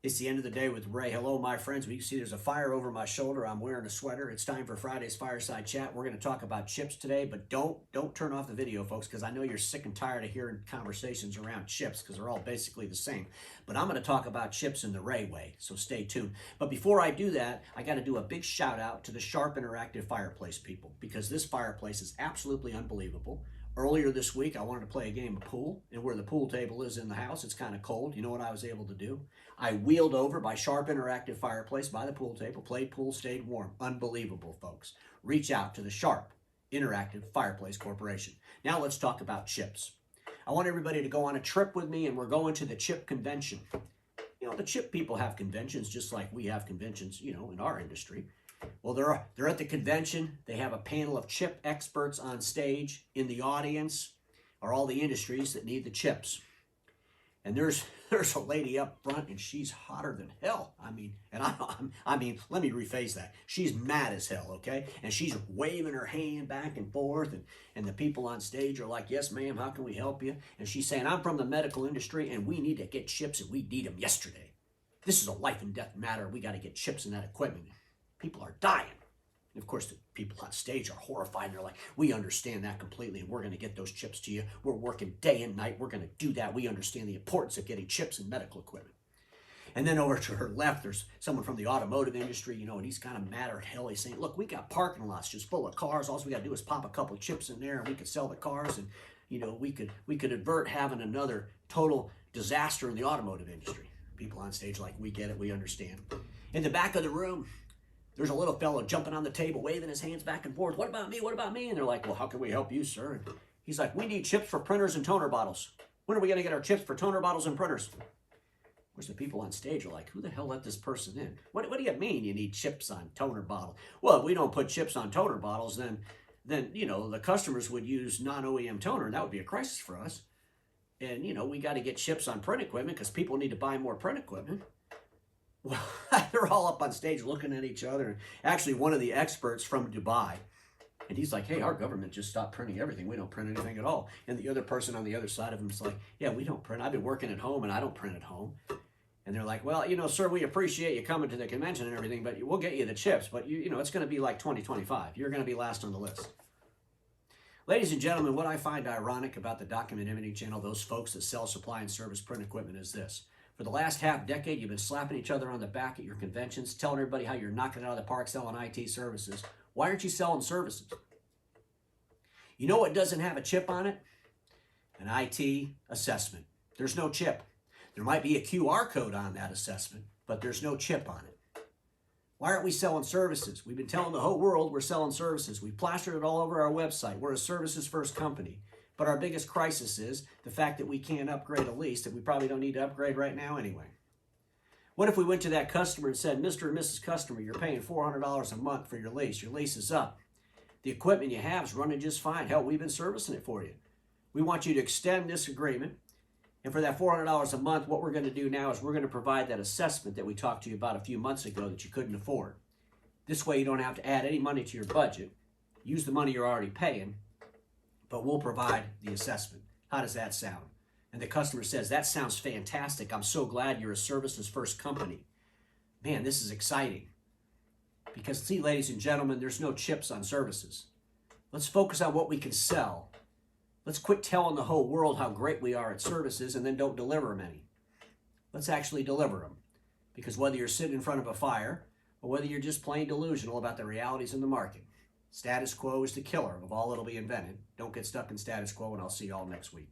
It's the end of the day with Ray. Hello, my friends. You can see there's a fire over my shoulder. I'm wearing a sweater. It's time for Friday's Fireside Chat. We're going to talk about chips today, but don't turn off the video, folks, because I know you're sick and tired of hearing conversations around chips because they're all basically the same. But I'm going to talk about chips in the Ray way, so stay tuned. But before I do that, I got to do a big shout out to the Sharp Interactive Fireplace people because this fireplace is absolutely unbelievable. Earlier this week, I wanted to play a game of pool, and where the pool table is in the house, it's kind of cold. You know what I was able to do? I wheeled over by Sharp Interactive Fireplace by the pool table, played pool, stayed warm. Unbelievable, folks. Reach out to the Sharp Interactive Fireplace Corporation. Now let's talk about chips. I want everybody to go on a trip with me, and we're going to the chip convention. You know, the chip people have conventions just like we have conventions, you know, in our industry. Well, they're at the convention. They have a panel of chip experts on stage. In the audience are all the industries that need the chips. And there's a lady up front, and she's hotter than hell. I mean, let me rephrase that. She's mad as hell, okay? And she's waving her hand back and forth, and the people on stage are like, "Yes, ma'am, how can we help you?" And she's saying, "I'm from the medical industry, and we need to get chips, and we need them yesterday. This is a life and death matter. We got to get chips in that equipment. People are dying." And of course, the people on stage are horrified. And they're like, "We understand that completely, and we're going to get those chips to you. We're working day and night. We're going to do that. We understand the importance of getting chips in medical equipment." And then over to her left, there's someone from the automotive industry, you know, and he's kind of mad at hell. He's saying, "Look, we got parking lots just full of cars. All we got to do is pop a couple chips in there, and we could sell the cars, and you know, we could avert having another total disaster in the automotive industry." People on stage like, "We get it. We understand." In the back of the room, there's a little fellow jumping on the table, waving his hands back and forth. "What about me? What about me?" And they're like, "Well, how can we help you, sir?" And he's like, "We need chips for printers and toner bottles. When are we going to get our chips for toner bottles and printers?" Of course, the people on stage are like, "Who the hell let this person in? What do you mean you need chips on toner bottle?" "Well, if we don't put chips on toner bottles, then you know, the customers would use non-OEM toner, and that would be a crisis for us. And, you know, we got to get chips on print equipment because people need to buy more print equipment." Well, they're all up on stage looking at each other. And actually, one of the experts from Dubai, and he's like, "Hey, our government just stopped printing everything. We don't print anything at all." And the other person on the other side of him is like, "Yeah, we don't print. I've been working at home, and I don't print at home." And they're like, "Well, you know, sir, we appreciate you coming to the convention and everything, but we'll get you the chips. But, you know, it's going to be like 2025. You're going to be last on the list." Ladies and gentlemen, what I find ironic about the Document Imaging Channel, those folks that sell, supply, and service print equipment, is this. For the last half decade, you've been slapping each other on the back at your conventions, telling everybody how you're knocking it out of the park selling IT services. Why aren't you selling services? You know what doesn't have a chip on it? An IT assessment. There's no chip. There might be a QR code on that assessment, but there's no chip on it. Why aren't we selling services? We've been telling the whole world we're selling services. We plastered it all over our website. We're a services first company. But our biggest crisis is the fact that we can't upgrade a lease that we probably don't need to upgrade right now anyway. What if we went to that customer and said, "Mr. and Mrs. Customer, you're paying $400 a month for your lease. Your lease is up. The equipment you have is running just fine. Hell, we've been servicing it for you. We want you to extend this agreement. And for that $400 a month, what we're going to do now is we're going to provide that assessment that we talked to you about a few months ago that you couldn't afford. This way you don't have to add any money to your budget. Use the money you're already paying, but we'll provide the assessment." How does that sound? And the customer says, "That sounds fantastic. I'm so glad you're a services first company. Man, this is exciting." Because, see, ladies and gentlemen, there's no chips on services. Let's focus on what we can sell. Let's quit telling the whole world how great we are at services and then don't deliver them any. Let's actually deliver them. Because whether you're sitting in front of a fire or whether you're just plain delusional about the realities in the market, status quo is the killer of all that'll be invented. Don't get stuck in status quo, and I'll see you all next week.